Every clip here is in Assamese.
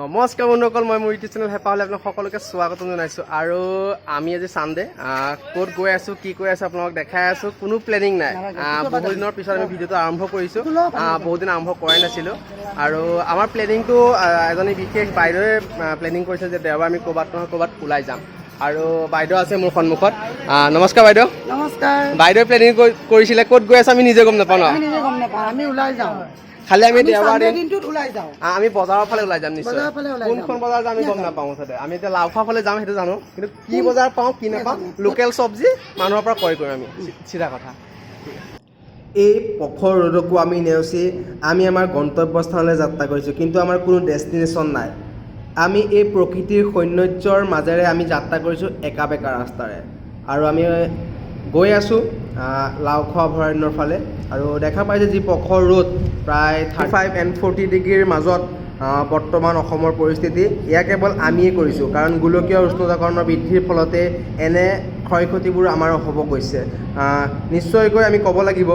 নমস্কাৰ বন্ধুসকল, মই মোৰ ইউটিউব চেনেল হেঁপাহলৈ আপোনাক সকলোকে স্বাগতম জনাইছোঁ। আৰু আমি আজি ছানডে ক'ত গৈ আছোঁ, কি কৰি আছোঁ আপোনালোকক দেখাই আছোঁ। কোনো প্লেনিং নাই। বহুত দিনৰ পিছত আমি ভিডিঅ'টো আৰম্ভ কৰিছোঁ। বহুত দিন আৰম্ভ কৰাই নাছিলোঁ। আৰু আমাৰ প্লেনিংটো এজনী বিশেষ বাইদেৱে প্লেনিং কৰিছে যে দেওবাৰ আমি ক'ৰবাত নহয় ক'ৰবাত ওলাই যাম। আৰু বাইদেউ আছে মোৰ সন্মুখত। নমস্কাৰ বাইদেউ। নমস্কাৰ। বাইদেৱে প্লেনিং কৰিছিলে ক'ত গৈ আছে আমি নিজে গম নাপাওঁ ন। আমি ওলাই যাওঁ, খালি আমি দেওবাৰ দিনটোত ওলাই যাওঁ। আমি বজাৰৰ ফালে ওলাই যাম নিশ্চয়। কোনখন বজাৰ যাম আমি গম নাপাওঁ মুঠতে। আমি এতিয়া লাওখোৱা ফালে যাম সেইটো জানো, কিন্তু কি বজাৰ পাওঁ কি নাপাওঁ, লোকেল চব্জি মানুহৰ পৰা ক্ৰয় কৰিম আমি, চিধা কথা। এই প্ৰখৰ ৰ'দকো আমি নেওচি আমি আমাৰ গন্তব্যস্থানলৈ যাত্ৰা কৰিছোঁ, কিন্তু আমাৰ কোনো ডেষ্টিনেশ্যন নাই। আমি এই প্ৰকৃতিৰ সৌন্দৰ্যৰ মাজেৰে আমি যাত্ৰা কৰিছোঁ একা বেকা ৰাস্তাৰে। আৰু আমি গৈ আছোঁ লাওখোৱা অভয়াৰণ্যৰ ফালে। আৰু দেখা পাইছে যি প্ৰখৰ ৰ'দ, প্ৰায় 35 and 40 ডিগ্ৰীৰ মাজত বৰ্তমান অসমৰ পৰিস্থিতি। এয়া কেৱল আমিয়ে কৰিছোঁ, কাৰণ গোলকীয় উষ্ণতাকৰণৰ বৃদ্ধিৰ ফলতে এনে ক্ষয় ক্ষতিবোৰ আমাৰ হ'ব গৈছে। নিশ্চয়কৈ আমি ক'ব লাগিব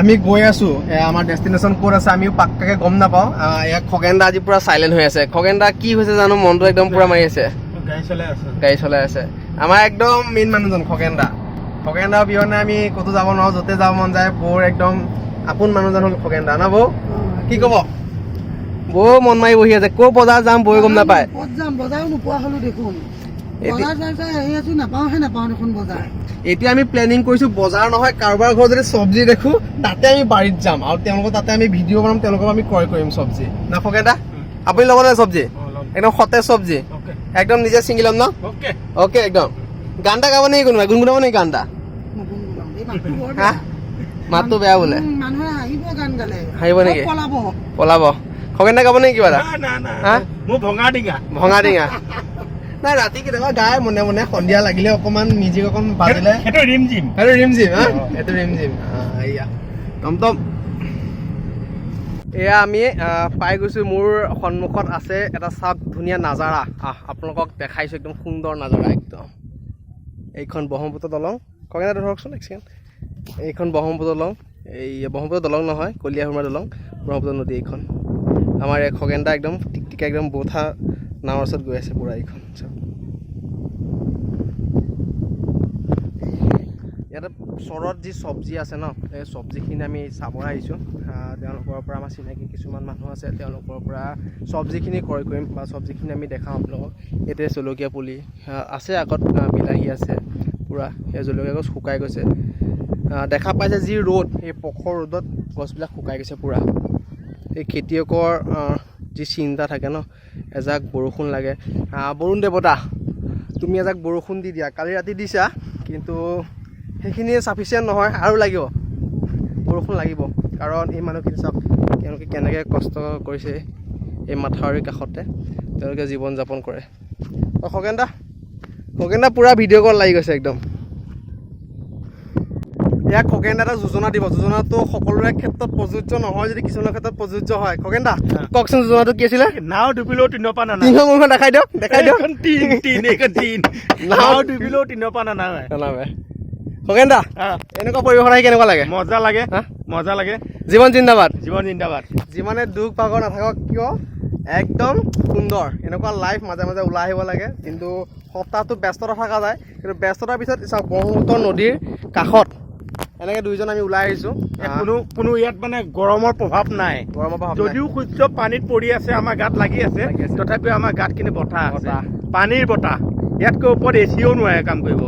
আমি গৈ আছোঁ, আমাৰ ডেষ্টিনেশ্যন ক'ত আছে আমিও পাক্কাকৈ গম নাপাওঁ। ইয়াত খগেন দা আজি পূৰা চাইলেণ্ট হৈ আছে। খগেন দা কি হৈছে জানো, মনটো একদম পূৰা মাৰি আছে। গাড়ী চলাই আছে আমাৰ একদম মেইন মানুহজন খগেন দা। খগেন দা অবিহনে আমি ক'তো যাব নোৱাৰোঁ, য'তে যাব মন যায়। বৌৰ একদম আপোন মানুহজন হ'ল খগেন দা ন বৌ? কি ক'ব? বৌ মন মাৰি বহি আছে। ক'ৰ বজাৰ যাম বৌয়ে গম নাপায়। ক'ত যাম বজাৰো নোপোৱা হ'লো দেখোন। বজাৰ আহি আছোঁ, নাপাওঁ দেখোন বজাৰ। এতিয়া আমি প্লেনিং কৰিছোঁ বজাৰ নহয়, কাৰোবাৰ ঘৰত যদি চব্জি দেখোঁ তাতে আমি বাৰীত যাম, আৰু তেওঁলোকৰ তাতে আমি ভিডিঅ' বনাম, তেওঁলোকক আমি ক্ৰয় কৰিম চব্জি না খগেন দা? আপুনি ল'ব নাই চব্জি? একদম সতেজ চব্জি, একদম নিজে ছিঙি ল'ম ন? অ'কে একদম। গান এটা গাব নেকি কোনোবাই? গুণগুণাব নেকি গান এটা? হা মাতটো বেয়া বোলে, মানুহে আহিব গান গালে। হাঁহিব নেকি? পলাব। খগেন দা গাব নেকি কিবা এটা? ভঙা ডিঙা নাই, ৰাতি কেতিয়াবা গায় মনে মনে, সন্ধিয়া লাগিলে অকণমান মিউজিক অকণ বাজিলে। সেইটো ৰিমঝিম হা, সেইটো ৰিমঝিম। এয়া টমটম। এয়া আমি পাই গৈছোঁ। মোৰ সন্মুখত আছে এটা চাওক ধুনীয়া নাজাৰা। আপোনালোকক দেখাইছোঁ একদম সুন্দৰ নাজাৰা একদম। এইখন ব্ৰহ্মপুত্ৰ দলং। খগেন দা ধৰকচোন এক ছেকেণ্ড। এইখন ব্ৰহ্মপুত্ৰ দলং। এই ব্ৰহ্মপুত্ৰ দলং নহয়, কলীয়াভোমোৰা দলং, ব্ৰহ্মপুত্ৰ নদী এইখন। আমাৰ এই খগেন দা একদম টিকটিকা একদম বঠা নাৱৰ ওচৰত গৈ আছে পূৰা এইখন। ইয়াতে ওচৰত যি চব্জি আছে ন, এই চব্জিখিনি আমি চাব আহিছোঁ। তেওঁলোকৰ পৰা আমাৰ চিনাকি কিছুমান মানুহ আছে, তেওঁলোকৰ পৰা চব্জিখিনি ক্ৰয় কৰিম বা চব্জিখিনি আমি দেখাম আপোনালোকক। এতিয়া জলকীয়া পুলি আছে, আগত বিলাহী আছে পূৰা। সেই জলকীয়া গছ শুকাই গৈছে। দেখা পাইছে যি ৰ'দ, এই প্ৰখৰ ৰ'দত গছবিলাক শুকাই গৈছে পূৰা। এই খেতিয়কৰ যি চিন্তা থাকে ন, এজাক বৰষুণ লাগে। বৰুণ দেৱতা তুমি এজাক বৰষুণ দি দিয়া। কালি ৰাতি দিছা, কিন্তু সেইখিনিয়ে চাফিচিয়েণ্ট নহয়, আৰু লাগিব বৰষুণ লাগিব। কাৰণ এই মানুহখিনি চাওক তেওঁলোকে কেনেকৈ কষ্ট কৰিছে এই মাথাউৰিৰ কাষতে তেওঁলোকে জীৱন যাপন কৰে। খগেন দা পূৰা ভিডিঅ' কল লাগি গৈছে একদম। ইয়াক খগেন দা এটা যোজনা দিব। যোজনাটো সকলোৰে ক্ষেত্ৰত প্ৰযোজ্য নহয়, যদি কিছুমানৰ ক্ষেত্ৰত প্ৰযোজ্য হয়। খগেন দা কওকচোন যোজনাটো কি আছিলে? নাও ডুবিলেও তিনিপা নানা। মুখখন দেখাই দিয়ক। নাও ডুবিলেও তিনিপা নানা। খগেন দা এনেকুৱা পৰিৱেশত আহি কেনেকুৱা লাগে? মজা লাগে, মজা লাগে। জীৱন জিন্দাবাদ। যিমানে দুখ ভাগৰ নাথাকক কিয় একদম সুন্দৰ এনেকুৱা লাইফ মাজে মাজে ওলাই আহিব লাগে। কিন্তু সপ্তাহটো ব্যস্ততা থকা যায়, কিন্তু ব্যস্ততাৰ পিছত চাওক ব্ৰহ্মপুত্ৰ নদীৰ কাষত এনেকৈ দুইজন আমি ওলাই আহিছোঁ। কোনো ইয়াত মানে গৰমৰ প্ৰভাৱ নাই। যদিও সূৰ্য পানীত পৰি আছে, আমাৰ গাত লাগি আছে, তথাপিও আমাৰ গাত কিন্তু বতাহ আছে, পানীৰ বতাহ। ইয়াতকৈ ওপৰত এচিও নোৱাৰে কাম কৰিব।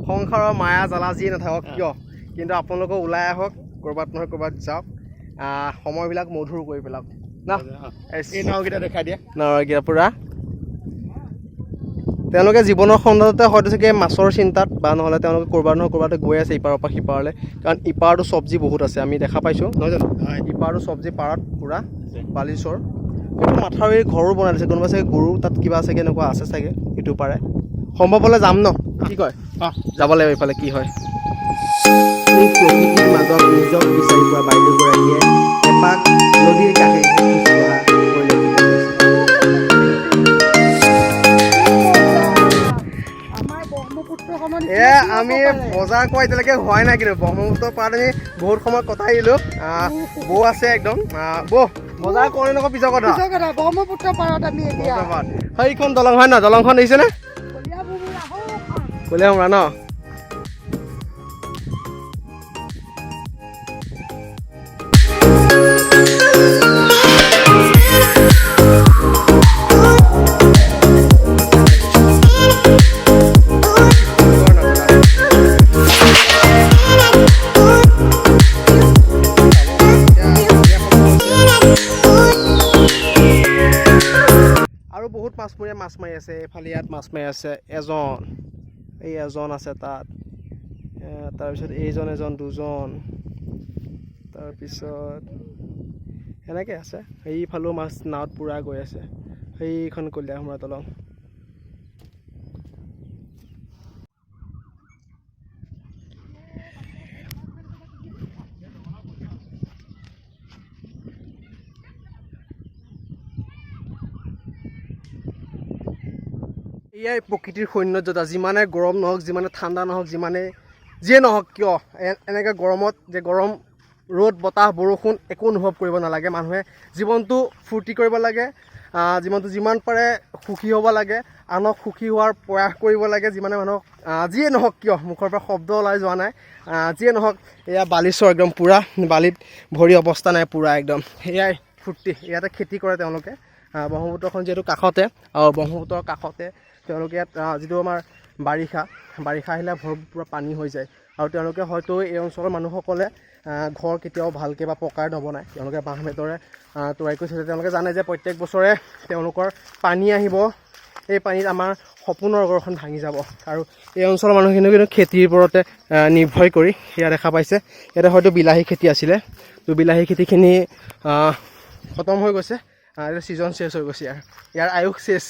সংসাৰৰ মায়া জ্বালা যি নাথাকক কিয়, কিন্তু আপোনালোকে ওলাই আহক, ক'ৰবাত নহয় ক'ৰবাত যাওক, সময়বিলাক মধুৰ কৰি পেলাওক না। এই নাওকেইটা দেখাই দিয়া, নাৱৰকেইটা পূৰা তেওঁলোকে জীৱনৰ সন্ধানতে হয়তো চাগে মাছৰ চিন্তাত, বা নহ'লে তেওঁলোকে ক'ৰবাত নহয় ক'ৰবাত গৈ আছে ইপাৰৰ পৰা সিপাৰলৈ। কাৰণ ইপাৰতো চব্জি বহুত আছে, আমি দেখা পাইছোঁ নহয় জানো? ইপাৰতো চব্জি পাৰত পূৰা বালিচৰ। এইটো মাথাউৰিৰ ঘৰো বনাই দিছে, কোনোবা চাগে গৰু তাত কিবা চাগে এনেকুৱা আছে চাগে ইটো পাৰে। সম্ভৱ হ'লে যাম ন, কি কয়? যাব লাগিব এইফালে কি হয়। এই প্ৰকৃতিৰ মাজত নিজক বিচাৰি পোৱা বাইদেউগৰাকীয়ে এপাক নদীৰ কাষে আমি বজাৰ কৰা এতিয়ালৈকে হোৱাই নাই, কিন্তু ব্ৰহ্মপুত্ৰৰ পাৰত আমি বহুত সময় কটাই আহিলোঁ। বৌ আছে একদম, বৌ বজাৰ কৰে নকওঁ পিছৰ কথা। ব্ৰহ্মপুত্ৰ পাৰত আমি এতিয়া সেইখন দলং হয় ন, দলংখন দেখিছেনে? কলীয়াভোমোৰা ন? আৰু বহুত মাছমৰীয়া মাছ মাৰি আছে এইফালে, ইয়াত মাছ মাৰি আছে এজন আছে তাত, তাৰপিছত এজন দুজন, তাৰপিছত এনেকৈ আছে। সেইফালেও মাছ নাৱত পূৰা গৈ আছে, সেইখন কলীয়াভোমোৰা দলং। এয়াই প্ৰকৃতিৰ সৌন্দৰ্যতা। যিমানে গৰম নহওক, যিমানে ঠাণ্ডা নহওক, যিয়ে নহওক কিয়, এনেকৈ গৰমত যে গৰম ৰ'দ বতাহ বৰষুণ একো অনুভৱ কৰিব নালাগে। মানুহে জীৱনটো ফূৰ্তি কৰিব লাগে, জীৱনটো যিমান পাৰে সুখী হ'ব লাগে, আনক সুখী হোৱাৰ প্ৰয়াস কৰিব লাগে। যিমানে মানুহক যিয়ে নহওক কিয়, মুখৰ পৰা শব্দ ওলাই যোৱা নাই, যিয়ে নহওক এয়া বালিচৰ একদম পূৰা বালিত ভৰি অৱস্থা নাই পূৰা একদম। সেয়াই ফূৰ্তি। ইয়াতে খেতি কৰে তেওঁলোকে, ব্ৰহ্মপুত্ৰখন যিহেতু কাষতে, আৰু ব্ৰহ্মপুত্ৰৰ কাষতে তেওঁলোকে ইয়াত যিটো আমাৰ বাৰিষা আহিলে পূৰা পানী হৈ যায়, আৰু তেওঁলোকে হয়তো এই অঞ্চলৰ মানুহসকলে ঘৰ কেতিয়াও ভালকৈ বা পকাৰ নবনায়, তেওঁলোকে বাঁহ বেতেৰে তৈয়াৰ কৰি থৈছে। তেওঁলোকে জানে যে প্ৰত্যেক বছৰে তেওঁলোকৰ পানী আহিব, এই পানীত আমাৰ সপোনৰ ঘৰখন ভাঙি যাব। আৰু এই অঞ্চলৰ মানুহখিনিও কিন্তু খেতিৰ ওপৰতে নিৰ্ভৰ কৰি, ইয়াত দেখা পাইছে ইয়াতে হয়তো বিলাহী খেতি আছিলে, তো বিলাহী খেতিখিনি খতম হৈ গৈছে, ছিজন চেছ হৈ গৈছে, ইয়াৰ আয়ুস চেছ।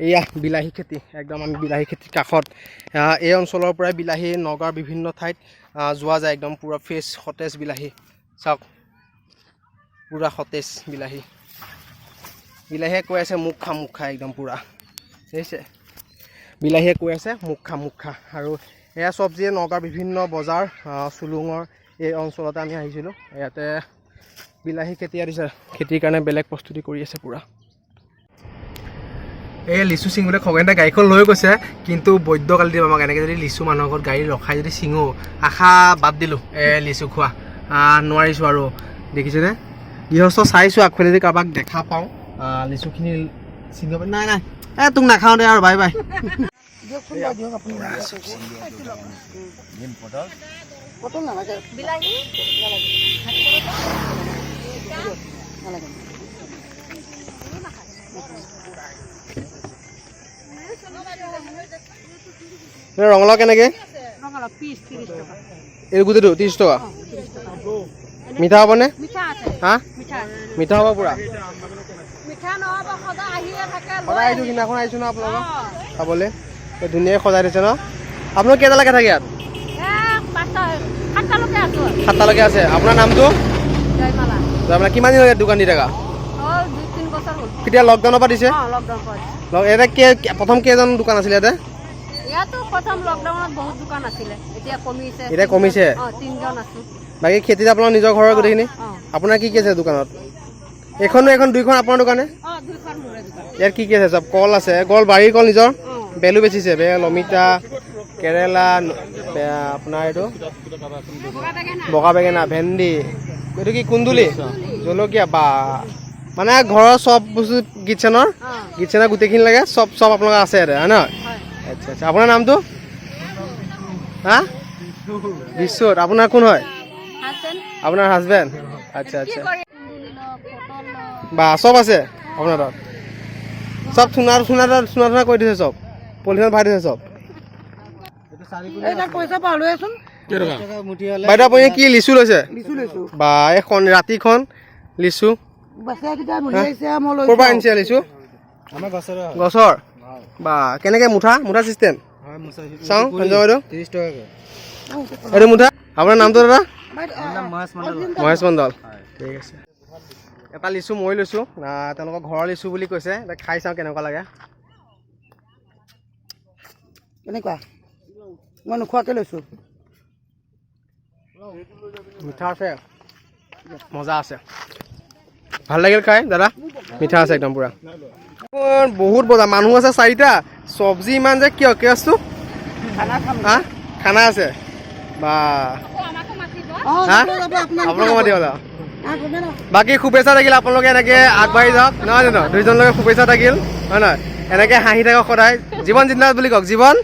এয়া বিলাহী খেতি, একদম আমি বিলাহী খেতিৰ কাষত। এই অঞ্চলৰ পৰাই বিলাহী নগাঁৱৰ বিভিন্ন ঠাইত যোৱা যায়, একদম পূৰা ফ্ৰেছ সতেজ বিলাহী। চাওক পূৰা সতেজ বিলাহীয়ে কৈ আছে মুখ খা একদম পূৰা, দেখিছে? বিলাহীয়ে কৈ আছে মুখ খা। আৰু এয়া চব্জিয়ে নগাঁৱৰ বিভিন্ন বজাৰ চুলুঙৰ এই অঞ্চলতে আমি আহিছিলোঁ। ইয়াতে বিলাহী খেতি দিছে, খেতিৰ কাৰণে বেলেগ প্ৰস্তুতি কৰি আছে পূৰা। এই লিচু চিঙোতে খগেনে গাড়ীখন লৈ গৈছে, কিন্তু বৈদ্য গালি দিব আমাক। এনেকৈ যদি লিচু মানুহৰ ঘৰত গাড়ী ৰখাই যদি চিঙো, আশা বাদ দিলোঁ লিচু খোৱা, নোৱাৰিছোঁ আৰু। দেখিছেনে? গৃহস্থ চাইছোঁ আগফালে যদি কাৰোবাক দেখা পাওঁ লিচুখিনি চিঙিব। নাই তোক নাখাওঁ দে আৰু, বাই বাই। ৰঙালাও কেনেকৈ? এই গোটেইটো 30 টকা। মিঠা হ'বনে? হা মিঠা হ'ব পূৰা? সদায় আহিছোঁ, সিদিনাখন আহিছোঁ ন আপোনালোকক খাবলৈ, ধুনীয়াকৈ সজাই দিছে ন। আপোনালোক কেইটালৈকে থাকে ইয়াত? 7টালৈকে আছে। আপোনাৰ নামটো? জয়মালা। কিমান দিন হ'ল ইয়াত দোকান দি থকা? কেতিয়া লকডাউনৰ পৰা দিছে? প্ৰথম কেইজন দোকান আছিলে ইয়াতে? এতিয়া কমিছে। বাকী খেতিত আপোনাৰ নিজৰ ঘৰৰ গোটেইখিনি? আপোনাৰ কি আছে দোকানত? এখন দুইখন আপোনাৰ দোকানে? ইয়াত কি আছে? চব কল আছে, বাৰীৰ কল নিজৰ? বেলো বেচিছে? বেল, অমিতা, কেৰেলা, আপোনাৰ এইটো বগা বেঙেনা, ভেন্দি, এইটো কি কুন্দুলি, জলকীয়া, বা মানে ঘৰৰ চব বস্তু কিটচেনৰ গোটেইখিনি লাগে, চব আপোনালোকৰ আছে ইয়াতে, হয় নহয়? আচ্ছা। আপোনাৰ নামটো? হা বিশ্বত। আপোনাৰ কোন হয়? আপোনাৰ হাজবেণ্ড? আচ্ছা। বা চব আছে আপোনাৰ তাত? চব চুনা কৰি দিছে, চব পলিথিনত ভৰাই দিছে চব। বাইদেউ আপুনি কি লিচু লৈছে? বা এইখন ৰাতিখন লিচু ক'ৰ পৰা আনিছে লিচু? গছৰ? বা কেনেকৈ মুঠা চিষ্টেম? চাওঁ সঞ্জয় বাইদেউ, 30 টকাকৈ এইটো মুঠা। আপোনাৰ নামটো দাদা? মহেশ মণ্ডল। ঠিক আছে। এটা লিচু মই লৈছোঁ, তেওঁলোকৰ ঘৰৰ লিচু বুলি কৈছে, খাই চাওঁ কেনেকুৱা লাগে। কেনেকুৱা মই নোখোৱাকৈ লৈছোঁ মিঠা আছে মজা আছে ভাল লাগিল খাই দাদা মিঠা আছে একদম পুৰা বহুত বজাৰ মানুহ আছে 4টা চব্জি ইমান যে কিয় কেছটো খানা আছে বা আপোনালোকক মাতিব যাওঁ বাকী শুভেচ্ছা থাকিল আপোনালোকে এনেকৈ আগবাঢ়ি যাওক নহয় জানো দুইজনলৈকে শুভেচ্ছা থাকিল হয় নহয় এনেকৈ হাঁহি থাকক সদায় জীৱন জিন্দাবাদ বুলি কওক জীৱন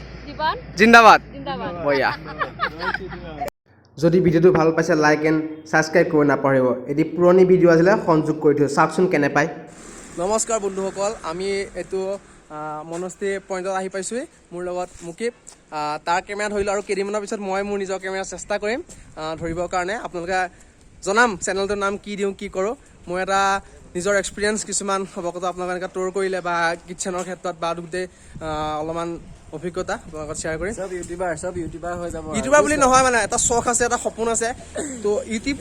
জিন্দাবাদ বঢ়িয়া যদি ভিডিঅ'টো ভাল পাইছে লাইক এণ্ড ছাবস্ক্ৰাইব কৰিব নাপাহৰিব এটি পুৰণি ভিডিঅ' আছিলে সংযোগ কৰি থৈছোঁ চাওকচোন কেনে পায় নমস্কাৰ বন্ধুসকল আমি এইটো মনস্তি পইণ্টত আহি পাইছোঁহি মোৰ লগত মুকিব তাৰ কেমেৰা ধৰিলোঁ আৰু কেইদিনমানৰ পিছত মই মোৰ নিজৰ কেমেৰা চেষ্টা কৰিম ধৰিবৰ কাৰণে আপোনালোকে জনাম চেনেলটোৰ নাম কি দিওঁ কি কৰোঁ মই এটা নিজৰ এক্সপিৰিয়েঞ্চ কিছুমান অৱগত আপোনালোকে এনেকৈ ট'ৰ কৰিলে বা কিটচেনৰ ক্ষেত্ৰত বা গোটেই অলপমান অভিজ্ঞতা আপোনালোকক শ্বেয়াৰ কৰিম চব ইউটিউবাৰ হৈ যাব ইউটিউবাৰ বুলি নহয় মানে এটা চখ আছে এটা সপোন আছে তো ইউটিউব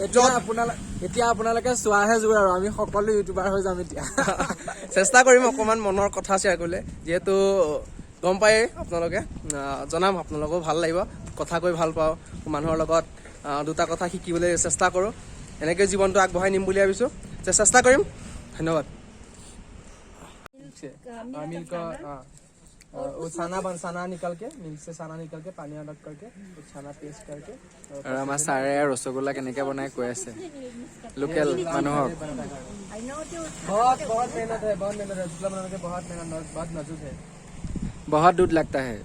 এতিয়া আপোনালোকে চোৱাহে যোৰ আৰু আমি সকলো ইউটিউবাৰ হৈ যাম এতিয়া চেষ্টা কৰিম অকণমান মনৰ কথা শ্বেয়াৰ কৰিলে যিহেতু গম পায়েই আপোনালোকে জনাম আপোনালোকেও ভাল লাগিব কথা কৈ ভাল পাওঁ মানুহৰ লগত দুটা কথা শিকিবলৈ চেষ্টা কৰোঁ এনেকৈ জীৱনটো আগবঢ়াই নিম বুলি ভাবিছোঁ চেষ্টা কৰিম ধন্যবাদ वो साना निकल के मिल्क से साना निकल के पानी अलग करके छाना पेस्ट करके আৰু আমাৰ ছাৰে ৰসগোল্লা কেনেকৈ বনাই কৈ আছে লোকেল মানুহক बहुत मेहनत है रसगुल्ला बनाने के बहुत मेहनत बहुत नाजुक है बहुत दूध लगता है